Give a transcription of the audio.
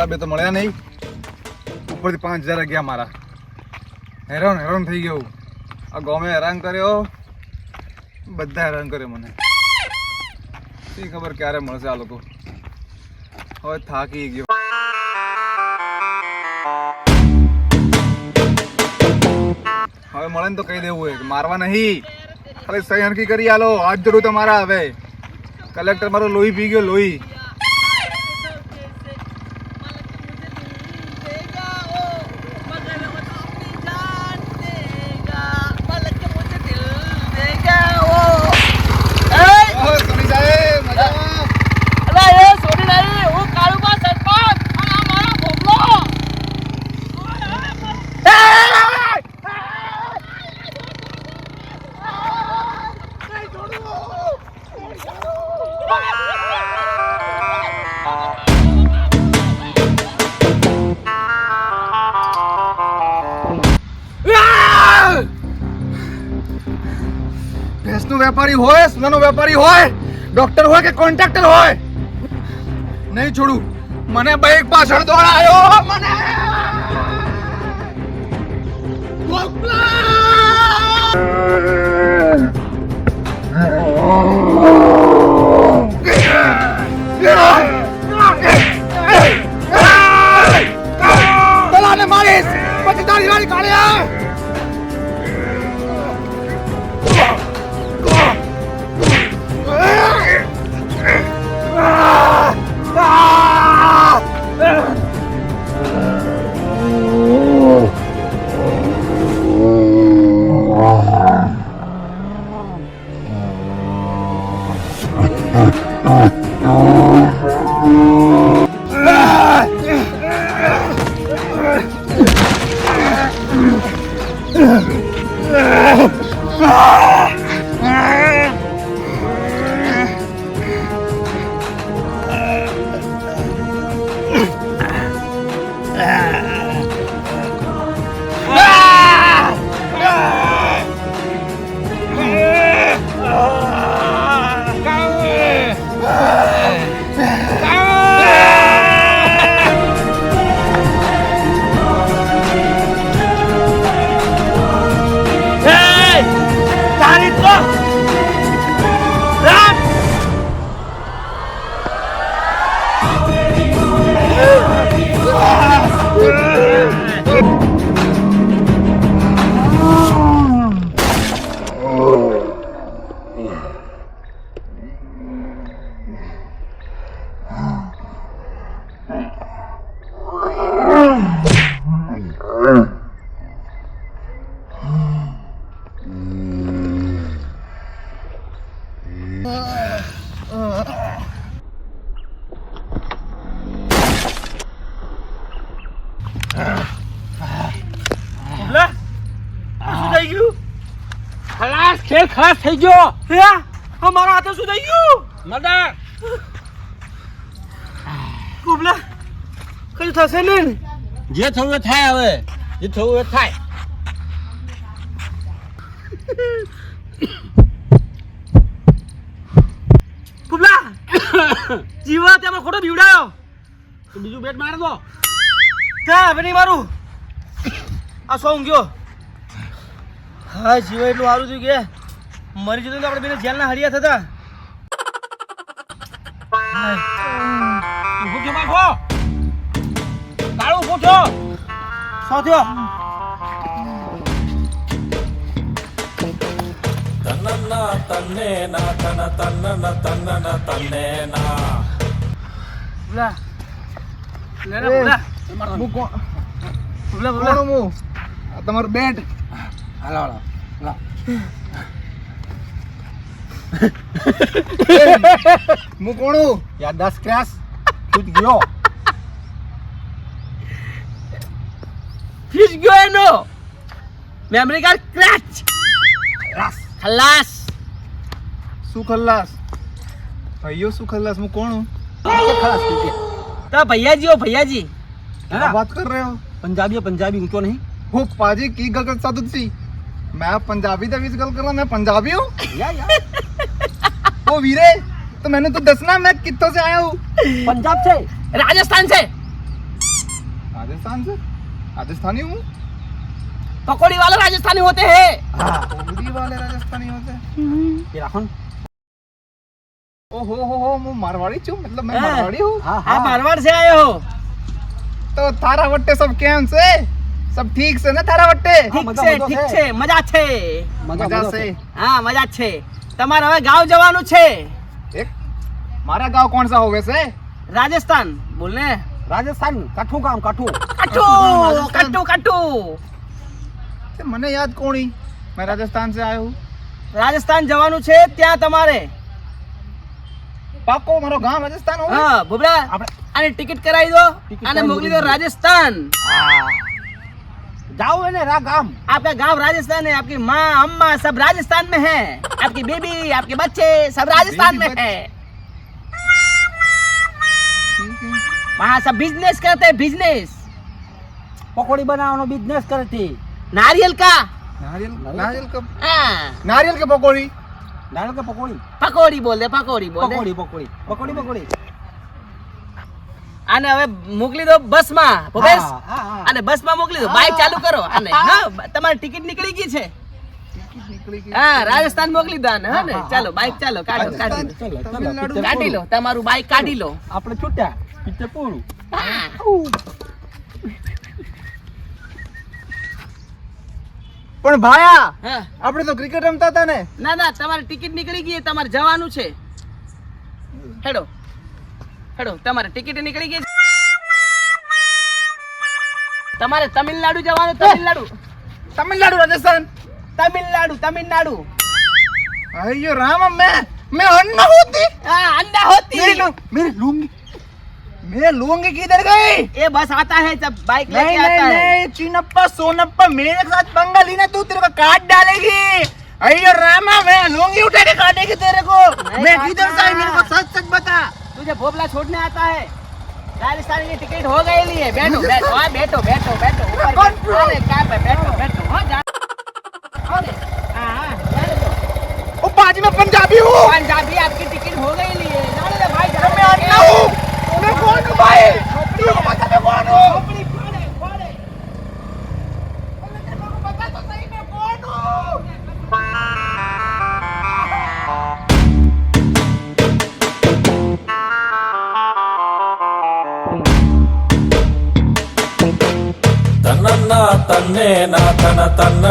પેલા બે તો મળ્યા નહીં, ઉપરથી 5000 ગયા મારા. હેરાન થઈ ગયો. આ ગામે હેરાન કર્યો, બધા હેરાન કર્યો મને. શી ખબર ક્યારે મળશે આ લોકો. હવે થાકી ગયો. હવે મળે ને તો કહી દેવું હોય કે મારવા નહીં, ખાલી સહી હરકી કરી આલો. હાથ જોડું તમારા. હવે કલેક્ટર મારો લોહી પી ગયો, લોહી. ભેંસનો વેપારી હોય, સોનાનો વેપારી હોય, ડોક્ટર હોય કે કોન્ટ્રાક્ટર હોય, નહીં છોડું. મને બાઈક પાછળ દોડાયો. મને મારીશ પછી તારી વાળી કાઢ્યા. ખાસ થઈ ગયો. હે અમારા હાથે શું થઈ ગયું? મર્ડર. કુબલા કઈ થશે ને? જે થવું એ થાય. હવે જે થવું એ થાય. કુબલા જીવા તેમાં ખોટો બીવડાયો. તો બીજું બેટ મારી દો. ક્યાં હવે નહીં મારું. આ સો ઊંઘ્યો. હા જીવા એટલું સારું થયું કે મરી જતું તો આપણે બેને જેલના હરિયા થતા. તમારું બેટ હું કોણું યાર 10 ક્રાસ ફૂટ ગયો. ફીસ ગયો એનો મેમરી કાર્ડ ક્રેચ. ખલાસ. શું ખલાસ ભાઈઓ? શું ખલાસ? હું કોણું? તો भैयाजी हो भैयाजी. क्या बात कर रहे हो? पंजाबी है पंजाबी ऊँचो नहीं. वो पाजी की गल कर साधु सी. मैं पंजाबी तक इस गल कर रहा. मैं पंजाबी हूँ या वो वीरे. तो मैंने तो दसना मैं कितों से आया हूँ. पंजाब से राजस्थान से. राजस्थान से राजस्थानी हूँ पकौड़ी वाले राजस्थानी होते हैं पकौड़ी वाले राजस्थानी होते हैं ये राखो ओहो मैं मारवाड़ी छू मतलब मैं मारवाड़ी हूँ आप मारवाड़ से आए हो तो थारा वट्टे सब केम से सब ठीक से ना थारा वट्टे ઠીક છે મજા છે मजा से હા મજા છે તમારે હવે ગાંવ જવાનું છે एक मारा गांव कौन सा होवे से રાજસ્થાન બોલને રાજસ્થાન કાઠું ગામ કાઠું કટુ ते मने याद कोणी मैं राजस्थान से आया हूँ રાજસ્થાન જવાનું છે ત્યાં તમારે पाको मारो गांव राजस्थान हो હા ભૂબડા આને ટિકિટ કરાવી દો અને મોકલી દો રાજસ્થાન જાઓ એને રા ગામ आपका गांव राजस्थान है आपकी माँ अम्मा सब राजस्थान में है आपकी बेबी आपके बच्चे सब राजस्थान में है वहाँ सब बिजनेस करते हैं बिजनेस પકોડી બનાવવાનો બિઝનેસ કરતી नारियल का नारियल का हाँ नारियल के पकौड़ी નારિયેળ કે પકોડી पकौड़ी बोल दे पकौड़ी बोल दे પકોડી પકોડી પકોડી પકોડી આને હવે મોકલી દો બસમાં ભૂપેશ હા, હા, હા. અને બસમાં મોકલી દો બાઇક ચાલુ કરો અને હા તમારી ટિકિટ નીકળી ગઈ છે निकली गई હા રાજસ્થાન મોકલી દો આને હા ને ચાલો બાઇક ચાલો કાઢો કાઢી લો ચાલો તમિલનાડુ ચાલો કાઢી લો તમારું બાઇક કાઢી લો આપણે છૂટ્યા પિક્ચર પૂરું હા. પણ ભાયા હા આપણે તો ક્રિકેટ રમતા હતા ને ના ના તમારી ટિકિટ નીકળી ગઈ તમારે જવાનું છે હેડો હેડો તમારે ટિકિટ નીકળી ગઈ તમારે તમિલનાડુ જવાનું તમિલનાડુ तमिलनाडु राजस्थान तमिलनाडु तमिलनाडु अयो राम मैं अन्ना होती हाँ अंडा होती मेरी लूंगी मैं लूंगी किधर गई ये बस आता है जब बाइक लेके नहीं आता नहीं है नहीं चिनप्पा सोनप्पा मेरे साथ पंगा लेना तू तेरे को काट डालेगी अयो रामा मैं लूंगी उठा के काटेगी तेरे को नहीं मैं काटना। किधर से आई मेरे को सच सच बता तुझे भोपला छोड़ने आता है राजस्थान की टिकट हो गई लिए बैठो बैठो हाँ बैठो बैठो बैठो ऊपर कौन बैठो। अरे क्या पे बैठो बैठो हाँ जा अरे, हाँ हाँ जाने दो। ओ बाजी में पंजाबी हूँ पंजाबी आपकी टिकट हो गई लिए जाने दो भाई जाने मैं दो। अन्ना हूँ मैं कौन हूँ भाई तू को बता मैं कौन हूँ खोपड़ी फाड़े, फाड़े। तेरे को बता तो सही मैं कौन हूँ ತನ್ನ ತನ್ನೇ ನಾ ತನ ತನ್ನ